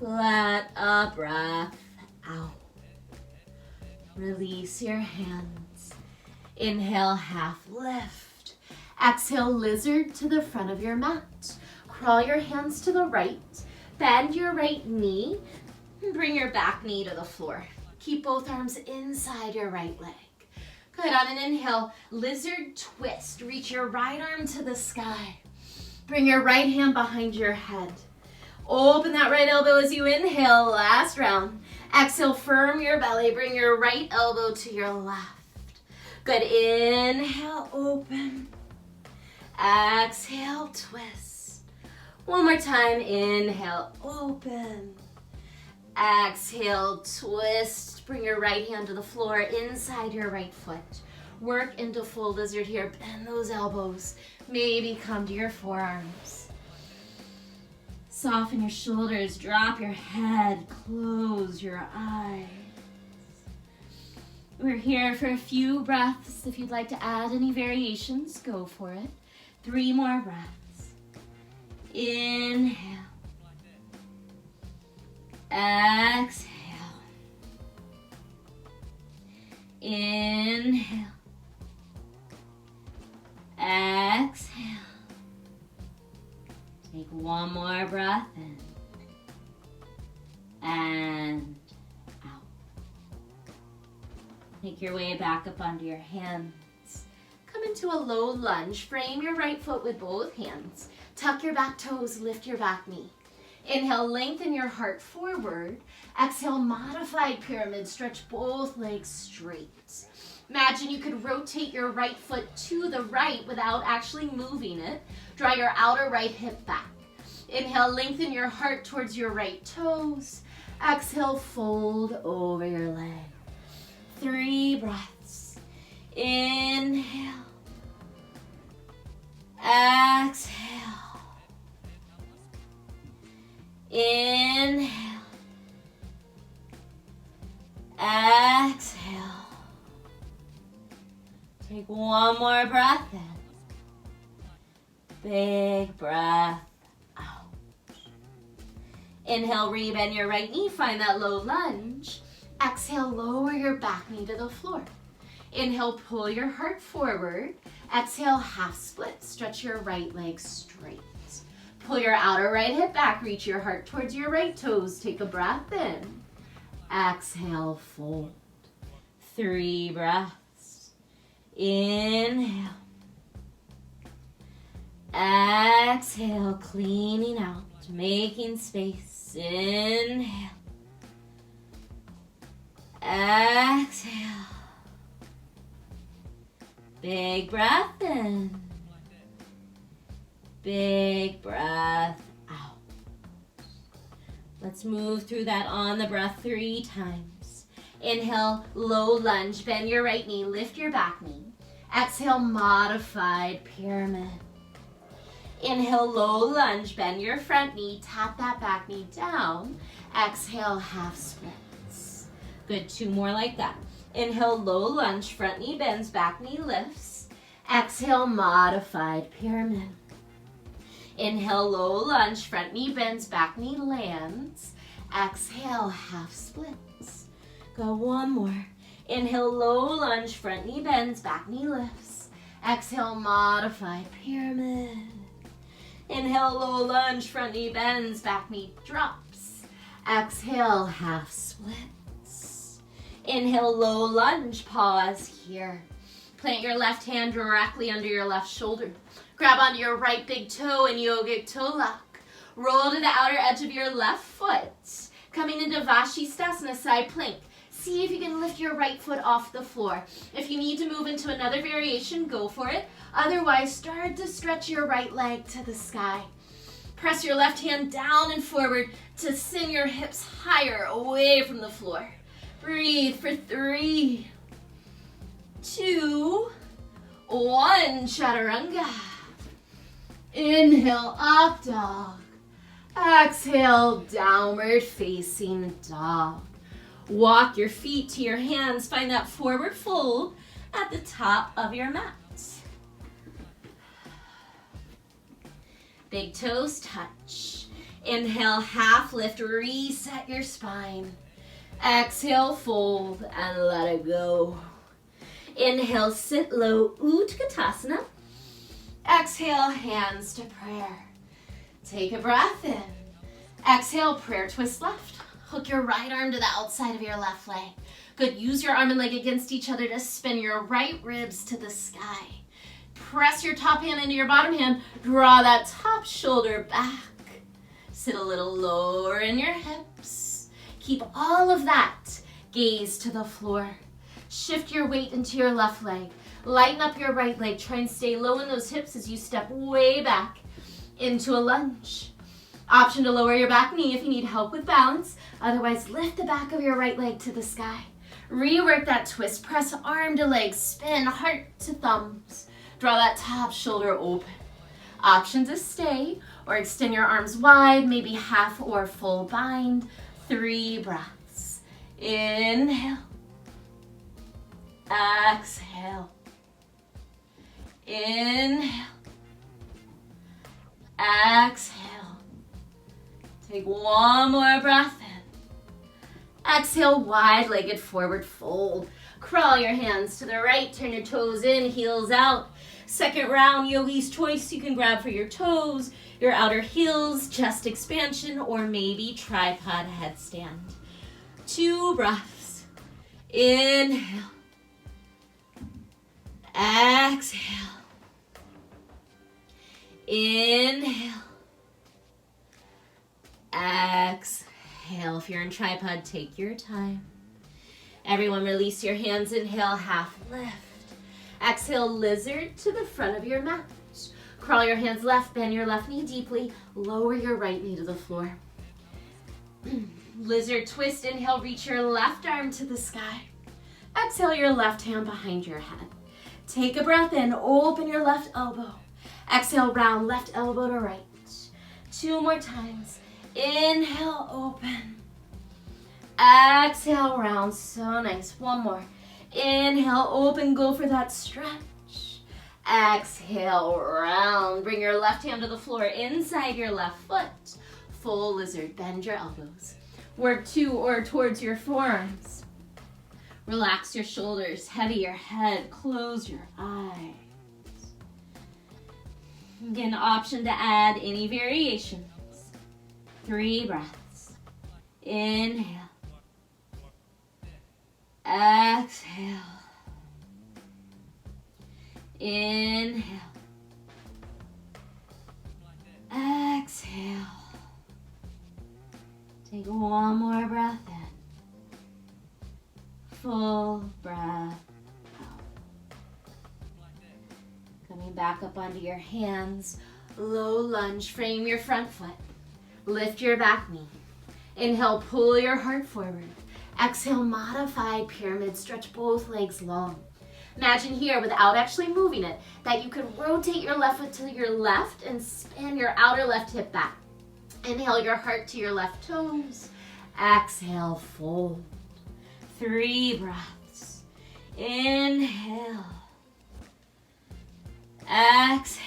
Let a breath out. Release your hands. Inhale, half lift. Exhale, lizard to the front of your mat. Crawl your hands to the right. Bend your right knee. And bring your back knee to the floor. Keep both arms inside your right leg. Good. On an inhale, lizard twist. Reach your right arm to the sky. Bring your right hand behind your head. Open that right elbow as you inhale. Last round. Exhale, firm your belly. Bring your right elbow to your left. Good. Inhale, open. Exhale, twist. One more time. Inhale, open. Exhale, twist. Bring your right hand to the floor inside your right foot. Work into full lizard here. Bend those elbows. Maybe come to your forearms. Soften your shoulders. Drop your head. Close your eyes. We're here for a few breaths. If you'd like to add any variations, go for it. 3 more breaths. Inhale. Exhale. Inhale. Exhale. Take one more breath in. And out. Make your way back up onto your hands. Come into a low lunge. Frame your right foot with both hands. Tuck your back toes, lift your back knee. Inhale, lengthen your heart forward. Exhale, modified pyramid. Stretch both legs straight. Imagine you could rotate your right foot to the right without actually moving it. Draw your outer right hip back. Inhale, lengthen your heart towards your right toes. Exhale, fold over your leg. 3 breaths. Inhale. Exhale. Inhale. Exhale. Take one more breath in. Big breath out. Inhale, rebend your right knee. Find that low lunge. Exhale, lower your back knee to the floor. Inhale, pull your heart forward. Exhale, half split. Stretch your right leg straight. Pull your outer right hip back. Reach your heart towards your right toes. Take a breath in. Exhale, fold. 3 breaths. Inhale. Exhale, cleaning out, making space. Inhale. Exhale. Big breath in. Big breath out. Let's move through that on the breath 3 times. Inhale, low lunge. Bend your right knee. Lift your back knee. Exhale, modified pyramid. Inhale, low lunge. Bend your front knee. Tap that back knee down. Exhale, half splits. Good, 2 more like that. Inhale, low lunge. Front knee bends, back knee lifts. Exhale, modified pyramid. Inhale, low lunge. Front knee bends, back knee lands. Exhale, half splits. Go 1 more. Inhale, low lunge. Front knee bends, back knee lifts. Exhale, modified pyramid. Inhale, low lunge. Front knee bends, back knee drops. Exhale, half splits. Inhale, low lunge. Pause here. Plant your left hand directly under your left shoulder. Grab onto your right big toe in yogic toe lock. Roll to the outer edge of your left foot. Coming into Vashisthasana, side plank. See if you can lift your right foot off the floor. If you need to move into another variation, go for it. Otherwise, start to stretch your right leg to the sky. Press your left hand down and forward to send your hips higher, away from the floor. Breathe for 3, 2, 1. Chaturanga. Inhale, up dog. Exhale, downward facing dog. Walk your feet to your hands. Find that forward fold at the top of your mat. Big toes touch. Inhale, half lift, reset your spine. Exhale, fold and let it go. Inhale, sit low, Utkatasana. Exhale, hands to prayer. Take a breath in. Exhale, prayer twist left. Hook your right arm to the outside of your left leg. Good, use your arm and leg against each other to spin your right ribs to the sky. Press your top hand into your bottom hand. Draw that top shoulder back. Sit a little lower in your hips. Keep all of that. Gaze to the floor. Shift your weight into your left leg. Lighten up your right leg. Try and stay low in those hips as you step way back into a lunge. Option to lower your back knee if you need help with balance. Otherwise, lift the back of your right leg to the sky. Rework that twist. Press arm to leg. Spin heart to thumbs. Draw that top shoulder open. Option to stay or extend your arms wide, maybe half or full bind. 3 breaths. Inhale. Exhale. Inhale. Exhale. Take 1 more breath in. Exhale, wide-legged forward fold. Crawl your hands to the right, turn your toes in, heels out. Second round, yogi's choice. You can grab for your toes, your outer heels, chest expansion, or maybe tripod headstand. 2 breaths. Inhale. Exhale. Inhale. Exhale. If you're in tripod, take your time. Everyone release your hands. Inhale, half lift. Exhale, lizard to the front of your mat. Crawl your hands left, bend your left knee deeply. Lower your right knee to the floor. Lizard twist. Inhale, reach your left arm to the sky. Exhale, your left hand behind your head. Take a breath in, open your left elbow. Exhale, round left elbow to right. 2 more times. Inhale, open. Exhale, round. So nice. 1 more. Inhale, open, go for that stretch. Exhale, round. Bring your left hand to the floor inside your left foot. Full lizard. Bend your elbows. Work to or towards your forearms. Relax your shoulders, heavy your head, close your eyes. Get an option to add any variations. 3 breaths. Inhale. Exhale. Inhale. Exhale. Take 1 more breath in. Full breath out. Coming back up onto your hands. Low lunge, frame your front foot. Lift your back knee. Inhale, pull your heart forward. Exhale, modified pyramid, stretch both legs long. Imagine here, without actually moving it, that you could rotate your left foot to your left and spin your outer left hip back. Inhale your heart to your left toes. Exhale, fold. 3 breaths. Inhale. Exhale.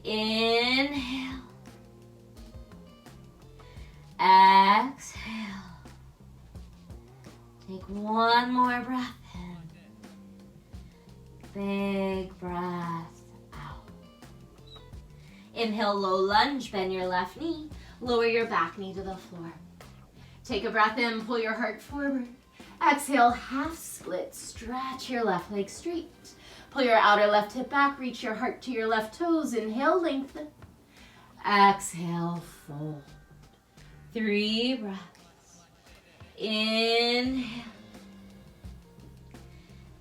Inhale. Exhale. Take one more breath in. Big breath out. Inhale, low lunge, bend your left knee. Lower your back knee to the floor. Take a breath in, pull your heart forward. Exhale, half split, stretch your left leg straight. Pull your outer left hip back, reach your heart to your left toes. Inhale, lengthen. Exhale, fold. 3 breaths. Inhale.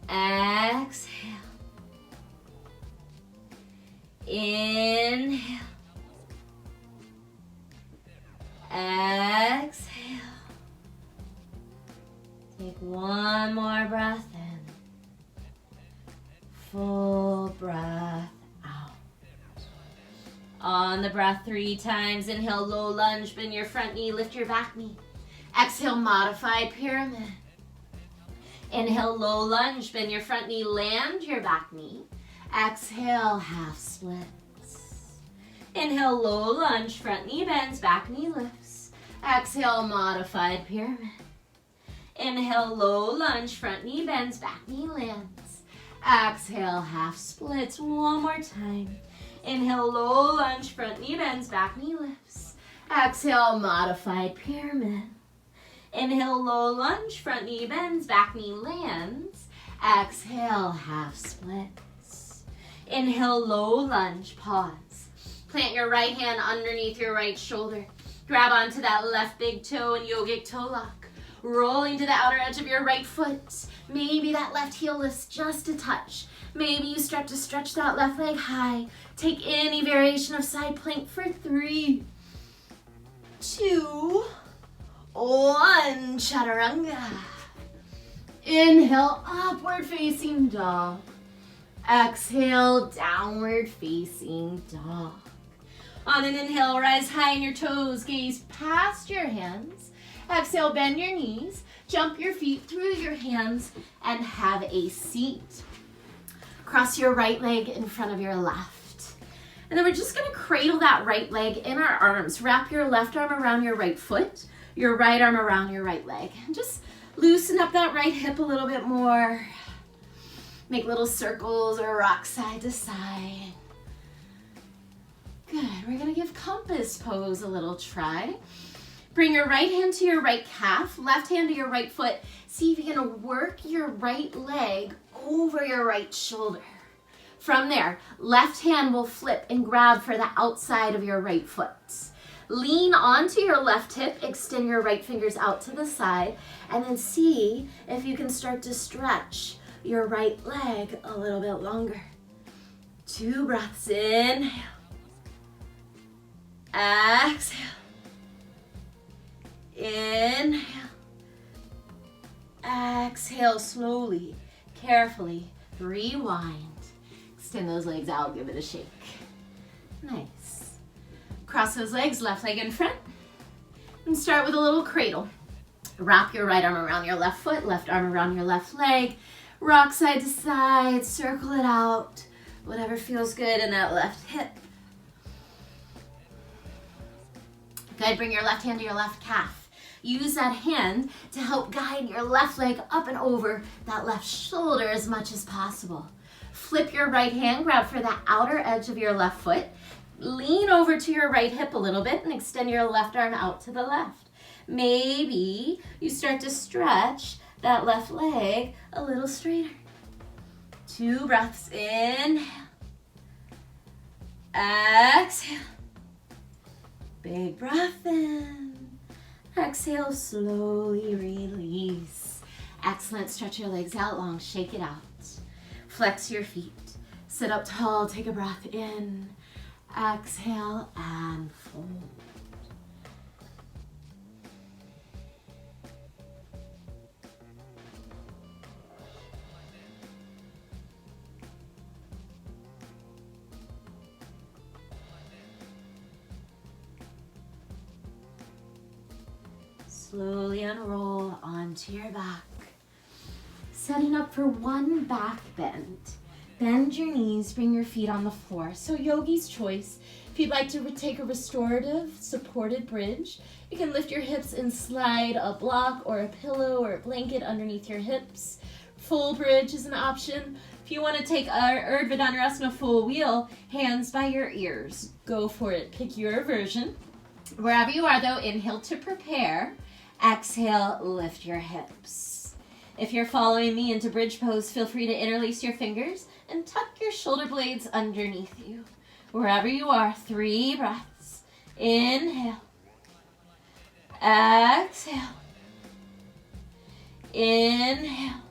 Exhale. Inhale. Exhale. Take one more breath in. Full breath out. On the breath 3 times. Inhale, low lunge, bend your front knee, lift your back knee. Exhale, modified pyramid. Inhale, low lunge, bend your front knee, land your back knee. Exhale, half splits. Inhale, low lunge, front knee bends, back knee lifts. Exhale, modified pyramid. Inhale, low lunge, front knee bends, back knee lands. Exhale, half splits. One more time. Inhale, low lunge, front knee bends, back knee lifts. Exhale, modified pyramid. Inhale, low lunge, front knee bends, back knee lands. Exhale, half splits. Inhale, low lunge, pause. Plant your right hand underneath your right shoulder. Grab onto that left big toe and yogic toe lock. Rolling to the outer edge of your right foot. Maybe that left heel lifts just a touch. Maybe you start to stretch that left leg high. Take any variation of side plank for 3, 2, 1. Chaturanga. Inhale, upward facing dog. Exhale, downward facing dog. On an inhale, rise high in your toes, gaze past your hands. Exhale, bend your knees, jump your feet through your hands, and have a seat. Cross your right leg in front of your left. And then we're just gonna cradle that right leg in our arms. Wrap your left arm around your right foot, your right arm around your right leg. And just loosen up that right hip a little bit more. Make little circles or rock side to side. Good, we're gonna give compass pose a little try. Bring your right hand to your right calf, left hand to your right foot. See if you can work your right leg over your right shoulder. From there, left hand will flip and grab for the outside of your right foot. Lean onto your left hip, extend your right fingers out to the side, and then see if you can start to stretch your right leg a little bit longer. 2 breaths, inhale. Exhale. Inhale. Exhale slowly, carefully. Rewind. Extend those legs out, give it a shake. Nice. Cross those legs, left leg in front. And start with a little cradle. Wrap your right arm around your left foot, left arm around your left leg. Rock side to side, circle it out. Whatever feels good in that left hip. Good, bring your left hand to your left calf. Use that hand to help guide your left leg up and over that left shoulder as much as possible. Flip your right hand, grab for the outer edge of your left foot. Lean over to your right hip a little bit and extend your left arm out to the left. Maybe you start to stretch that left leg a little straighter. 2 breaths, inhale. Exhale. Big breath in. Exhale, slowly release. Excellent. Stretch your legs out long. Shake it out. Flex your feet. Sit up tall. Take a breath in. Exhale and fold. Slowly unroll onto your back. Setting up for one back bend. Bend your knees, bring your feet on the floor. So yogi's choice. If you'd like to take a restorative supported bridge, you can lift your hips and slide a block or a pillow or a blanket underneath your hips. Full bridge is an option. If you want to take Urdhva Dhanurasana full wheel, hands by your ears. Go for it. Pick your version. Wherever you are though, inhale to prepare. Exhale, lift your hips. If you're following me into bridge pose, feel free to interlace your fingers and tuck your shoulder blades underneath you. Wherever you are, 3 breaths. Inhale. Exhale. Inhale.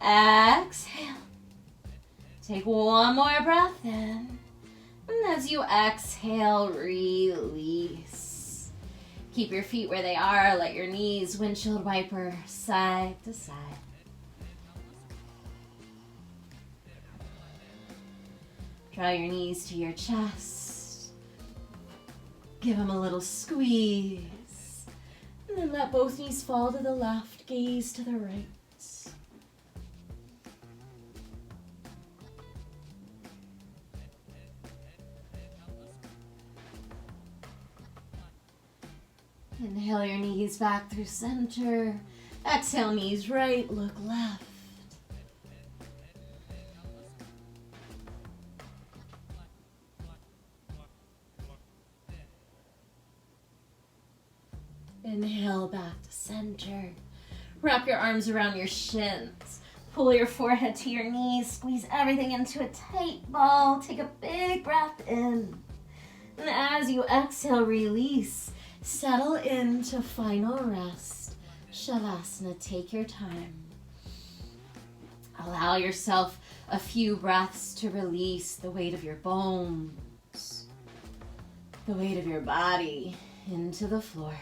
Exhale. Take one more breath in. And as you exhale, release. Keep your feet where they are. Let your knees windshield wiper side to side. Draw your knees to your chest. Give them a little squeeze. And then let both knees fall to the left, gaze to the right. Inhale your knees back through center. Exhale, knees right, look left. Inhale back to center. Wrap your arms around your shins. Pull your forehead to your knees. Squeeze everything into a tight ball. Take a big breath in. And as you exhale, release. Settle into final rest. Shavasana, take your time. Allow yourself a few breaths to release the weight of your bones, the weight of your body into the floor.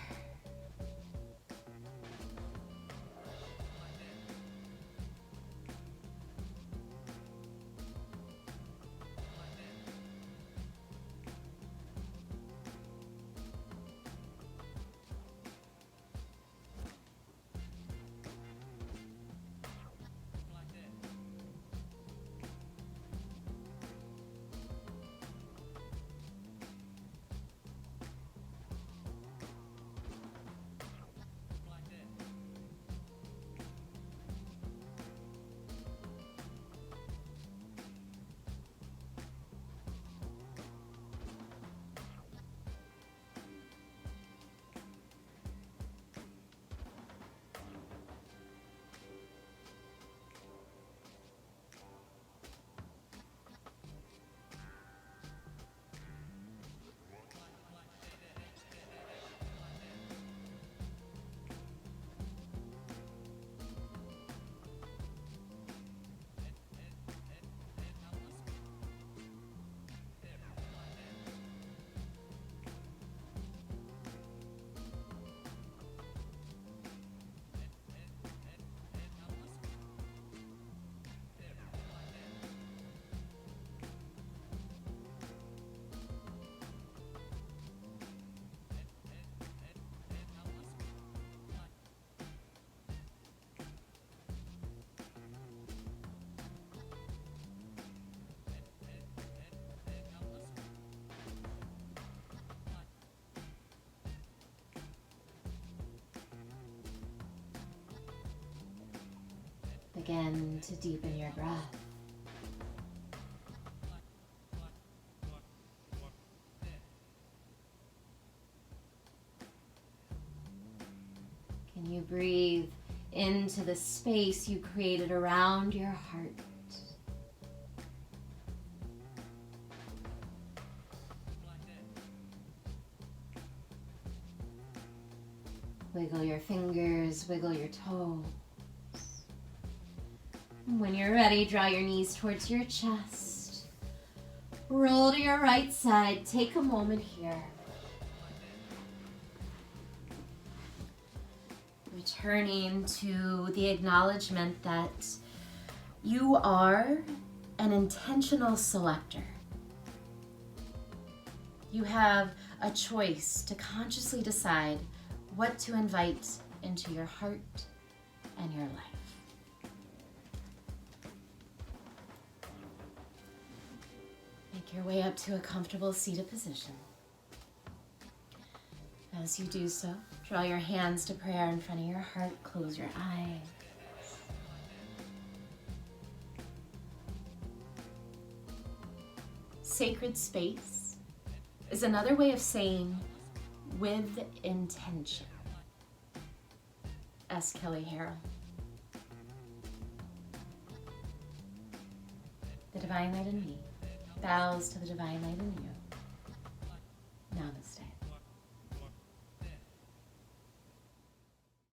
Begin to deepen your breath. Can you breathe into the space you created around your heart? Wiggle your fingers, wiggle your toes. When you're ready, draw your knees towards your chest. Roll to your right side. Take a moment here. Returning to the acknowledgement that you are an intentional selector. You have a choice to consciously decide what to invite into your heart and your life. Make your way up to a comfortable seated position. As you do so, draw your hands to prayer in front of your heart. Close your eyes. Sacred space is another way of saying with intention. S. Kelly Harrell. The divine light in me bows to the divine light in you. Namaste.